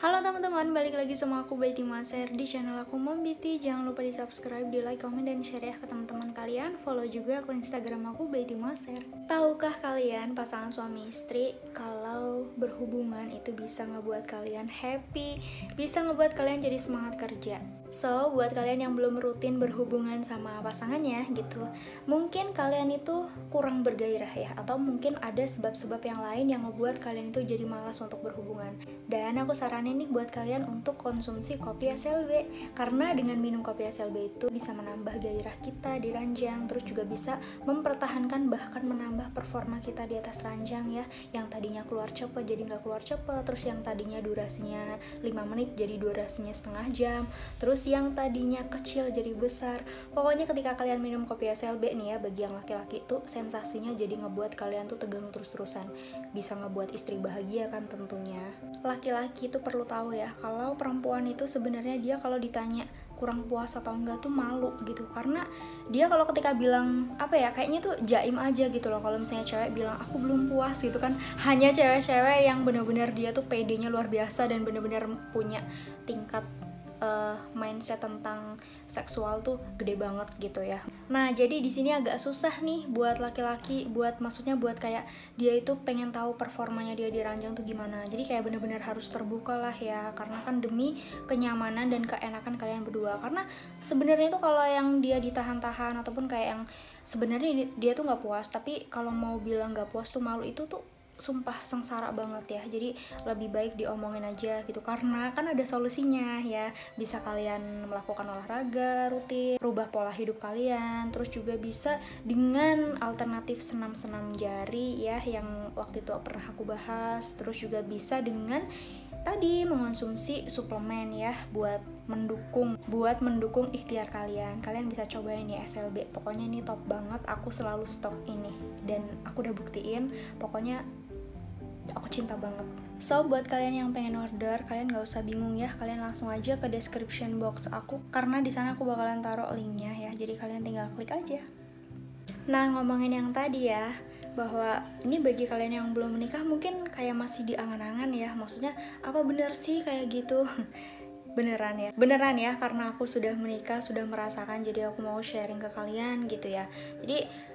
Halo teman-teman, balik lagi sama aku Baiti Maser di channel aku Mombiti. Jangan lupa di subscribe, di like, komen, dan share ya ke teman-teman kalian. Follow juga akun Instagram aku Baiti Maser. Tahukah kalian pasangan suami istri kalau berhubungan itu bisa ngebuat kalian happy, bisa ngebuat kalian jadi semangat kerja. So, buat kalian yang belum rutin berhubungan sama pasangannya gitu, mungkin kalian itu kurang bergairah ya, atau mungkin ada sebab-sebab yang lain yang ngebuat kalian itu jadi malas untuk berhubungan. Dan aku saranin nih buat kalian untuk konsumsi kopi SLB, karena dengan minum kopi SLB itu bisa menambah gairah kita di ranjang, terus juga bisa mempertahankan bahkan menambah performa kita di atas ranjang ya, yang tadinya keluar cepet jadi nggak keluar cepet, terus yang tadinya durasinya 5 menit jadi durasinya setengah jam, terus yang tadinya kecil jadi besar. Pokoknya ketika kalian minum kopi SLB nih ya, bagi yang laki-laki tuh sensasinya jadi ngebuat kalian tuh tegang terus-terusan, bisa ngebuat istri bahagia kan tentunya. Laki-laki itu perlu tahu ya, kalau perempuan itu sebenarnya dia kalau ditanya kurang puas atau enggak tuh malu gitu, karena dia kalau ketika bilang apa ya, kayaknya tuh jaim aja gitu loh. Kalau misalnya cewek bilang aku belum puas gitu kan, hanya cewek-cewek yang benar-benar dia tuh pedenya luar biasa dan benar-benar punya tingkat mindset tentang seksual tuh gede banget gitu ya. Nah, jadi di sini agak susah nih buat laki-laki, maksudnya buat kayak dia itu pengen tahu performanya dia di ranjang tuh gimana. Jadi kayak bener-bener harus terbuka lah ya, karena kan demi kenyamanan dan keenakan kalian berdua. Karena sebenarnya tuh kalau yang dia ditahan-tahan ataupun kayak yang sebenarnya dia tuh nggak puas, tapi kalau mau bilang nggak puas tuh malu, itu tuh sumpah sengsara banget ya. Jadi lebih baik diomongin aja gitu, karena kan ada solusinya ya. Bisa kalian melakukan olahraga rutin, rubah pola hidup kalian, terus juga bisa dengan alternatif senam-senam jari ya, yang waktu itu pernah aku bahas. Terus juga bisa dengan tadi mengonsumsi suplemen ya, buat mendukung ikhtiar kalian. Kalian bisa cobain ya SLB, pokoknya ini top banget. Aku selalu stok ini dan aku udah buktiin, pokoknya aku cinta banget. So, buat kalian yang pengen order, kalian gak usah bingung ya, kalian langsung aja ke description box aku, karena di sana aku bakalan taruh linknya ya, jadi kalian tinggal klik aja. Nah, ngomongin yang tadi ya, bahwa ini bagi kalian yang belum menikah mungkin kayak masih diangan-angan ya, maksudnya apa bener sih kayak gitu? beneran ya, karena aku sudah menikah, sudah merasakan, jadi aku mau sharing ke kalian gitu ya. Jadi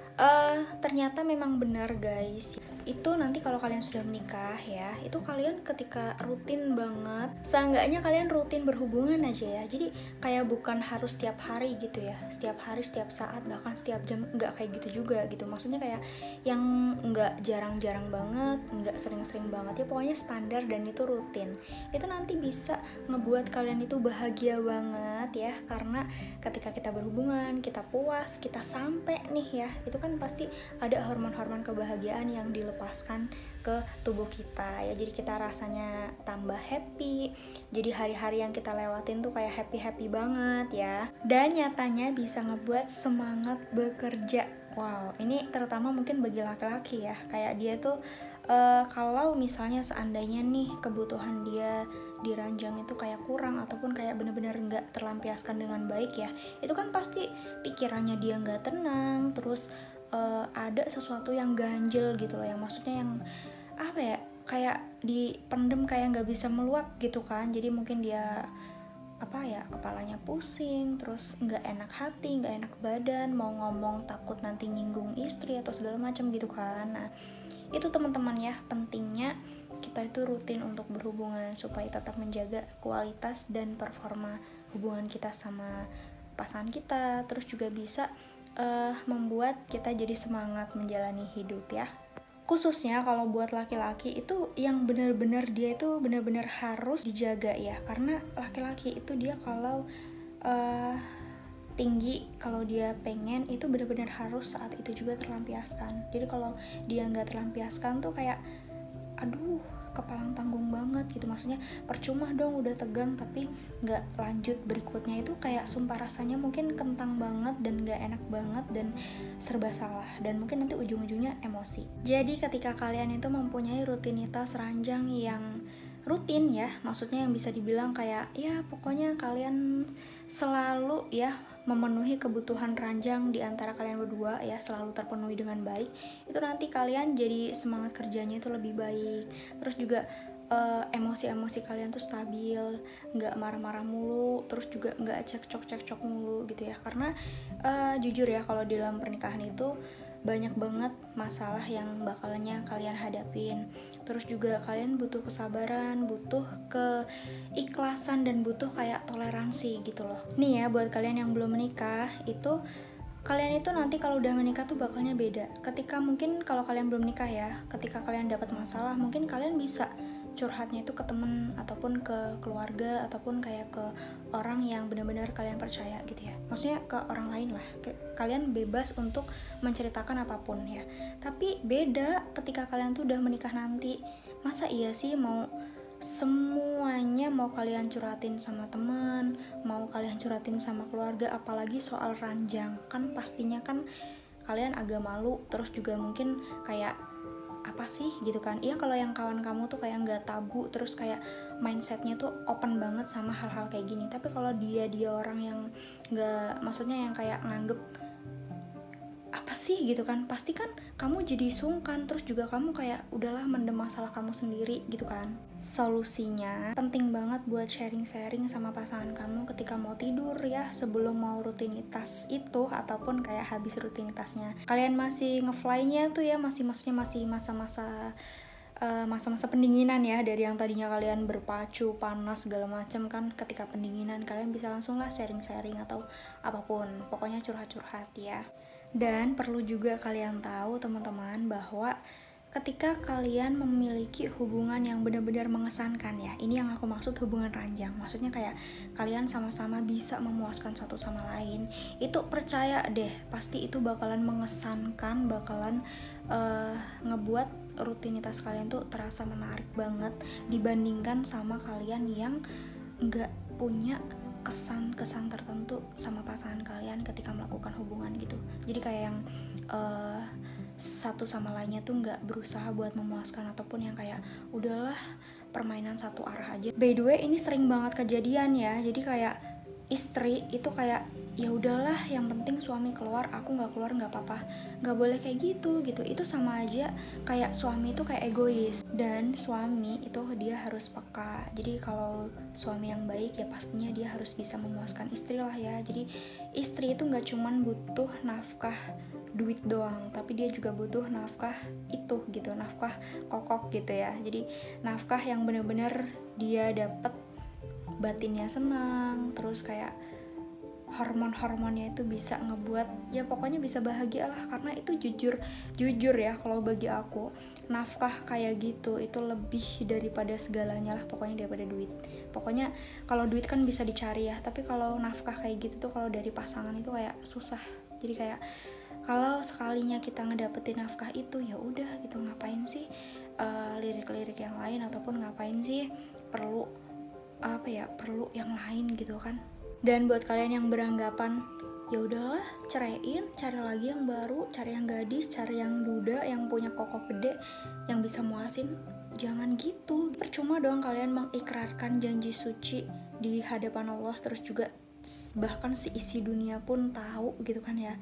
ternyata memang benar guys, itu nanti kalau kalian sudah menikah ya, itu kalian ketika rutin banget, seenggaknya kalian rutin berhubungan aja ya. Jadi kayak bukan harus setiap hari gitu ya, setiap hari, setiap saat, bahkan setiap jam, nggak kayak gitu juga gitu. Maksudnya kayak yang nggak jarang-jarang banget, nggak sering-sering banget ya, pokoknya standar dan itu rutin. Itu nanti bisa ngebuat kalian itu bahagia banget ya, karena ketika kita berhubungan, kita puas, kita sampai nih ya, itu kan pasti ada hormon-hormon kebahagiaan yang dilepaskan ke tubuh kita ya. Jadi kita rasanya tambah happy, jadi hari-hari yang kita lewatin tuh kayak happy banget ya, dan nyatanya bisa ngebuat semangat bekerja. Wow, ini terutama mungkin bagi laki-laki ya, kayak dia tuh kalau misalnya seandainya nih kebutuhan dia di ranjang itu kayak kurang ataupun kayak bener-bener nggak terlampiaskan dengan baik ya, itu kan pasti pikirannya dia nggak tenang, terus ada sesuatu yang ganjel gitu loh, yang maksudnya yang apa ya, kayak dipendem, kayak nggak bisa meluap gitu kan. Jadi mungkin dia apa ya, kepalanya pusing, terus nggak enak hati, nggak enak badan, mau ngomong takut nanti nyinggung istri atau segala macam gitu kan. Nah, itu teman-teman ya, pentingnya kita itu rutin untuk berhubungan supaya tetap menjaga kualitas dan performa hubungan kita sama pasangan kita, terus juga bisa membuat kita jadi semangat menjalani hidup ya. Khususnya kalau buat laki-laki itu yang benar-benar dia itu benar-benar harus dijaga ya, karena laki-laki itu dia kalau tinggi, kalau dia pengen itu benar-benar harus saat itu juga terlampiaskan. Jadi kalau dia nggak terlampiaskan tuh kayak aduh, kepalang tanggung banget gitu. Maksudnya percuma dong udah tegang tapi nggak lanjut berikutnya, itu kayak sumpah rasanya mungkin kentang banget dan nggak enak banget dan serba salah, dan mungkin nanti ujung-ujungnya emosi. Jadi ketika kalian itu mempunyai rutinitas ranjang yang rutin ya, maksudnya yang bisa dibilang kayak ya pokoknya kalian selalu ya memenuhi kebutuhan ranjang di antara kalian berdua ya, selalu terpenuhi dengan baik, itu nanti kalian jadi semangat kerjanya itu lebih baik. Terus juga emosi-emosi kalian tuh stabil, nggak marah-marah mulu, terus juga nggak cekcok mulu gitu ya. Karena jujur ya, kalau di dalam pernikahan itu banyak banget masalah yang bakalnya kalian hadapin. Terus juga kalian butuh kesabaran, butuh keikhlasan, dan butuh kayak toleransi gitu loh. Nih ya, buat kalian yang belum menikah, itu kalian itu nanti kalau udah menikah tuh bakalnya beda. Ketika mungkin kalau kalian belum nikah ya, ketika kalian dapat masalah, mungkin kalian bisa curhatnya itu ke temen ataupun ke keluarga ataupun kayak ke orang yang benar-benar kalian percaya gitu ya. Maksudnya ke orang lain lah. Kalian bebas untuk menceritakan apapun ya. Tapi beda ketika kalian tuh udah menikah nanti. Masa iya sih semuanya mau kalian curhatin sama teman, mau kalian curhatin sama keluarga, apalagi soal ranjang? Kan pastinya kan kalian agak malu, terus juga mungkin kayak apa sih gitu kan. Iya, kalau yang kawan kamu tuh kayak nggak tabu, terus kayak mindsetnya tuh open banget sama hal-hal kayak gini. Tapi kalau dia orang yang nggak, maksudnya yang kayak nganggep apa sih gitu kan, pasti kan kamu jadi sungkan, terus juga kamu kayak udahlah mendem masalah kamu sendiri gitu kan. Solusinya penting banget buat sharing-sharing sama pasangan kamu ketika mau tidur ya, sebelum mau rutinitas itu ataupun kayak habis rutinitasnya. Kalian masih ngefly-nya tuh ya, maksudnya masih masa-masa pendinginan ya, dari yang tadinya kalian berpacu panas segala macam kan, ketika pendinginan kalian bisa langsung lah sharing-sharing atau apapun, pokoknya curhat-curhat ya. Dan perlu juga kalian tahu teman-teman bahwa ketika kalian memiliki hubungan yang benar-benar mengesankan ya, ini yang aku maksud hubungan ranjang, maksudnya kayak kalian sama-sama bisa memuaskan satu sama lain, itu percaya deh pasti itu bakalan mengesankan, bakalan ngebuat rutinitas kalian tuh terasa menarik banget dibandingkan sama kalian yang nggak punya kesan-kesan tertentu sama pasangan kalian ketika melakukan hubungan gitu. Jadi kayak yang satu sama lainnya tuh nggak berusaha buat memuaskan, ataupun yang kayak udahlah permainan satu arah aja. By the way, ini sering banget kejadian ya. Jadi kayak istri itu kayak ya udahlah, yang penting suami keluar, aku nggak keluar nggak apa-apa. Nggak boleh kayak gitu. Itu sama aja kayak suami itu kayak egois, dan suami itu dia harus peka. Jadi kalau suami yang baik ya pastinya dia harus bisa memuaskan istri lah ya. Jadi istri itu nggak cuman butuh nafkah duit doang, tapi dia juga butuh nafkah itu gitu, nafkah kokok gitu ya. Jadi nafkah yang benar-benar dia dapat batinnya senang, terus kayak hormonnya itu bisa ngebuat ya pokoknya bisa bahagia lah. Karena itu jujur ya, kalau bagi aku nafkah kayak gitu itu lebih daripada segalanya lah, pokoknya daripada duit. Pokoknya kalau duit kan bisa dicari ya, tapi kalau nafkah kayak gitu tuh kalau dari pasangan itu kayak susah. Jadi kayak kalau sekalinya kita ngedapetin nafkah itu ya udah gitu, ngapain sih lirik-lirik yang lain, ataupun ngapain sih perlu yang lain gitu kan. Dan buat kalian yang beranggapan ya udahlah ceraiin, cari lagi yang baru, cari yang gadis, cari yang duda yang punya kokok gede yang bisa muasin, jangan gitu. Percuma dong kalian mengikrarkan janji suci di hadapan Allah, terus juga bahkan seisi dunia pun tahu gitu kan ya.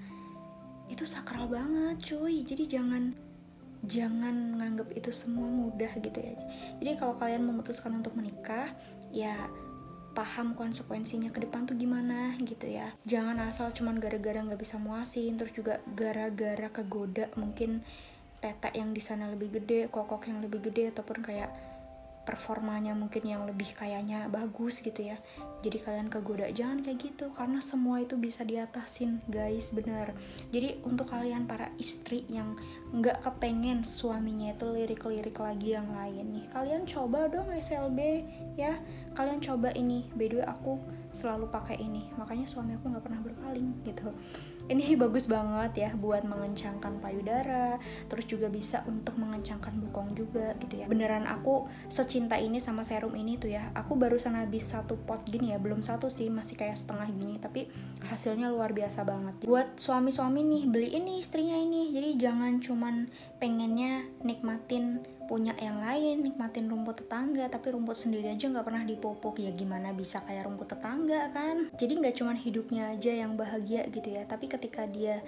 Itu sakral banget cuy. Jadi jangan nganggep itu semua mudah gitu ya. Jadi kalau kalian memutuskan untuk menikah ya paham konsekuensinya ke depan tuh gimana gitu ya. Jangan asal cuman gara-gara nggak bisa muasin, terus juga gara-gara kegoda mungkin tetek yang di sana lebih gede, kokok yang lebih gede, ataupun kayak performanya mungkin yang lebih kayaknya bagus gitu ya. Jadi kalian kegoda, jangan kayak gitu, karena semua itu bisa diatasin guys, bener. Jadi untuk kalian para istri yang nggak kepengen suaminya itu lirik-lirik lagi yang lain nih, kalian coba dong SLB ya. Kalian coba ini, by the way aku selalu pakai ini, makanya suami aku nggak pernah berpaling gitu. Ini bagus banget ya buat mengencangkan payudara, terus juga bisa untuk mengencangkan bokong juga gitu ya. Beneran aku secinta ini sama serum ini tuh ya. Aku barusan habis 1 pot gini ya, belum 1 sih, masih kayak setengah gini, tapi hasilnya luar biasa banget. Buat suami-suami nih, beli ini istrinya ini. Jadi jangan cuman pengennya nikmatin punya yang lain, nikmatin rumput tetangga, tapi rumput sendiri aja nggak pernah dipupuk, ya gimana bisa kayak rumput tetangga kan? Jadi nggak cuma hidupnya aja yang bahagia gitu ya, tapi ketika dia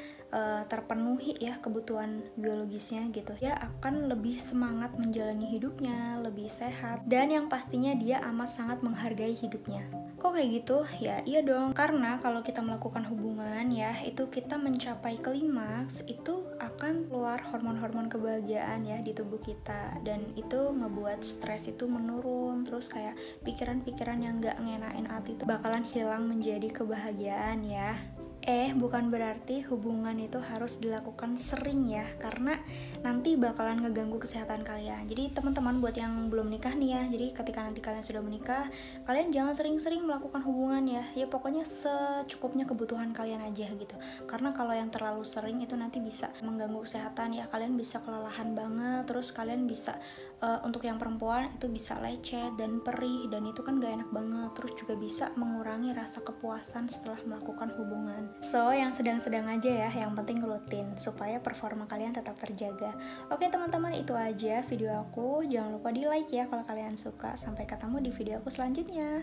terpenuhi ya kebutuhan biologisnya gitu, dia akan lebih semangat menjalani hidupnya, lebih sehat, dan yang pastinya dia amat sangat menghargai hidupnya. Kok kayak gitu? Ya iya dong, karena kalau kita melakukan hubungan ya, itu kita mencapai klimaks, itu akan keluar hormon-hormon kebahagiaan ya di tubuh kita, dan itu ngebuat stres itu menurun, terus kayak pikiran-pikiran yang gak ngenain hati itu bakalan hilang menjadi kebahagiaan ya. Bukan berarti hubungan itu harus dilakukan sering ya, karena nanti bakalan ngeganggu kesehatan kalian. Jadi teman-teman buat yang belum nikah nih ya, jadi ketika nanti kalian sudah menikah, kalian jangan sering-sering melakukan hubungan ya. Ya pokoknya secukupnya kebutuhan kalian aja gitu. Karena kalau yang terlalu sering itu nanti bisa mengganggu kesehatan ya. Kalian bisa kelelahan banget, terus kalian bisa untuk yang perempuan itu bisa lecet dan perih, dan itu kan gak enak banget. Terus juga bisa mengurangi rasa kepuasan setelah melakukan hubungan. So yang sedang-sedang aja ya, yang penting rutin supaya performa kalian tetap terjaga. Oke teman-teman, itu aja video aku. Jangan lupa di like ya kalau kalian suka. Sampai ketemu di video aku selanjutnya.